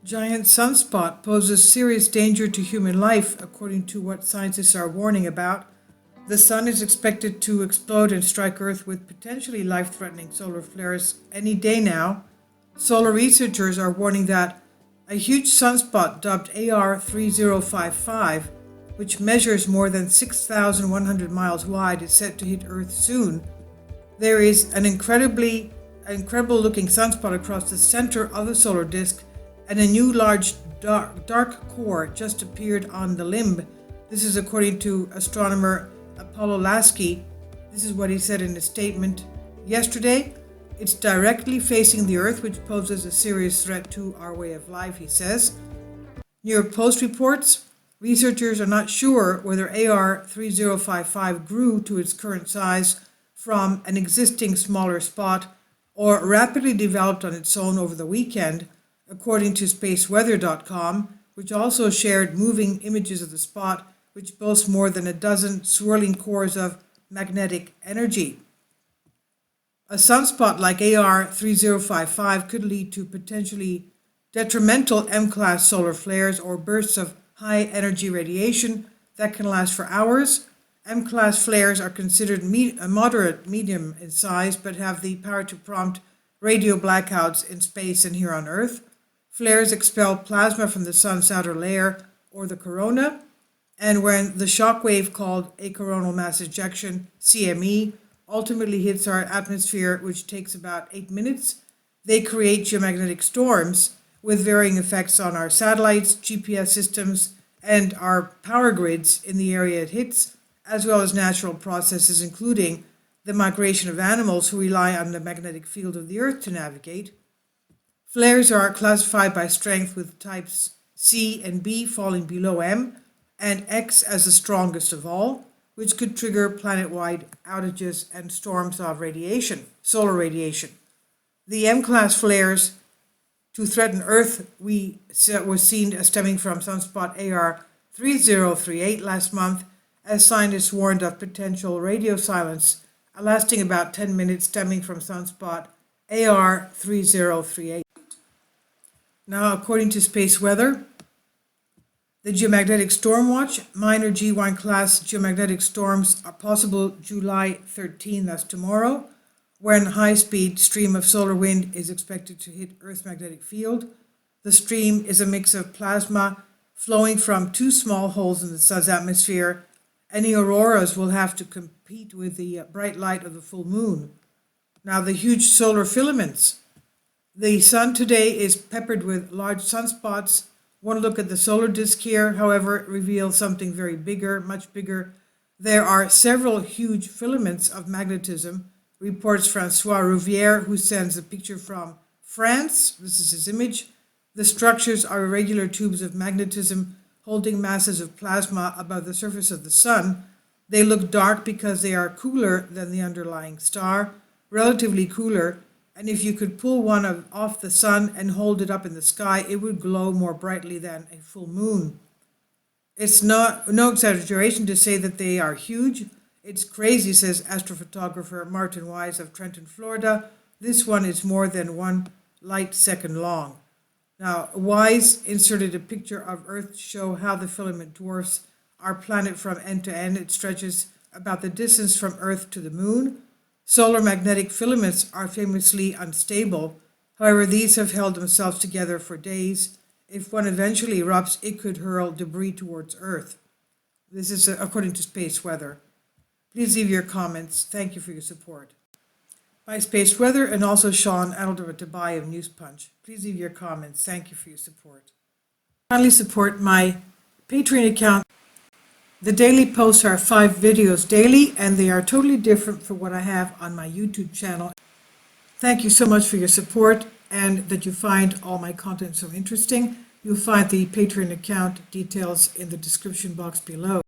Giant sunspot poses serious danger to human life, according to what scientists are warning about. The sun is expected to explode and strike Earth with potentially life-threatening solar flares any day now. Solar researchers are warning that a huge sunspot dubbed AR3055, which measures more than 6,100 miles wide, is set to hit Earth soon. There is an incredible looking sunspot across the center of the solar disk, and a new large dark core just appeared on the limb. This is according to astronomer Apollo Lasky. This is what he said in a statement yesterday. It's directly facing the Earth, which poses a serious threat to our way of life, he says. New York Post reports researchers are not sure whether AR3055 grew to its current size from an existing smaller spot or rapidly developed on its own over the weekend, according to spaceweather.com, which also shared moving images of the spot, which boasts more than a dozen swirling cores of magnetic energy. A sunspot like AR3055 could lead to potentially detrimental M-class solar flares or bursts of high-energy radiation that can last for hours. M-class flares are considered moderate medium in size, but have the power to prompt radio blackouts in space and here on Earth. Flares expel plasma from the sun's outer layer, or the corona, and when the shock wave called a coronal mass ejection, CME, ultimately hits our atmosphere, which takes about 8 minutes, they create geomagnetic storms with varying effects on our satellites, GPS systems, and our power grids in the area it hits, as well as natural processes, including the migration of animals who rely on the magnetic field of the Earth to navigate. Flares are classified by strength, with types C and B falling below M, and X as the strongest of all, which could trigger planet-wide outages and storms of solar radiation. The M-class flares to threaten Earth was seen stemming from sunspot AR3038 last month, as scientists warned of potential radio silence lasting about 10 minutes stemming from sunspot AR3038. Now, according to Space Weather, the Geomagnetic Storm Watch, minor G1 class geomagnetic storms are possible July 13, that's tomorrow, when high-speed stream of solar wind is expected to hit Earth's magnetic field. The stream is a mix of plasma flowing from two small holes in the sun's atmosphere. Any auroras will have to compete with the bright light of the full moon. Now, the huge solar filaments. The sun today is peppered with large sunspots. One look at the solar disk here, however, reveals something very bigger, much bigger. There are several huge filaments of magnetism, reports Francois Rouvière, who sends a picture from France. This is his image. The structures are irregular tubes of magnetism holding masses of plasma above the surface of the sun. They look dark because they are cooler than the underlying star, relatively cooler, and if you could pull one off the sun and hold it up in the sky, it would glow more brightly than a full moon. It's no exaggeration to say that they are huge. It's crazy, says astrophotographer Martin Wise of Trenton, Florida. This one is more than 1 light second long. Now, Wise inserted a picture of Earth to show how the filament dwarfs our planet from end to end. It stretches about the distance from Earth to the moon. Solar magnetic filaments are famously unstable. However, these have held themselves together for days. If one eventually erupts, it could hurl debris towards Earth. This is according to Space Weather. Please leave your comments. Thank you for your support. By Space Weather and also Sean Adelder-Tabai of News Punch. Please leave your comments. Thank you for your support. Kindly support my Patreon account. The daily posts are 5 videos daily, and they are totally different from what I have on my YouTube channel. Thank you so much for your support and that you find all my content so interesting. You'll find the Patreon account details in the description box below.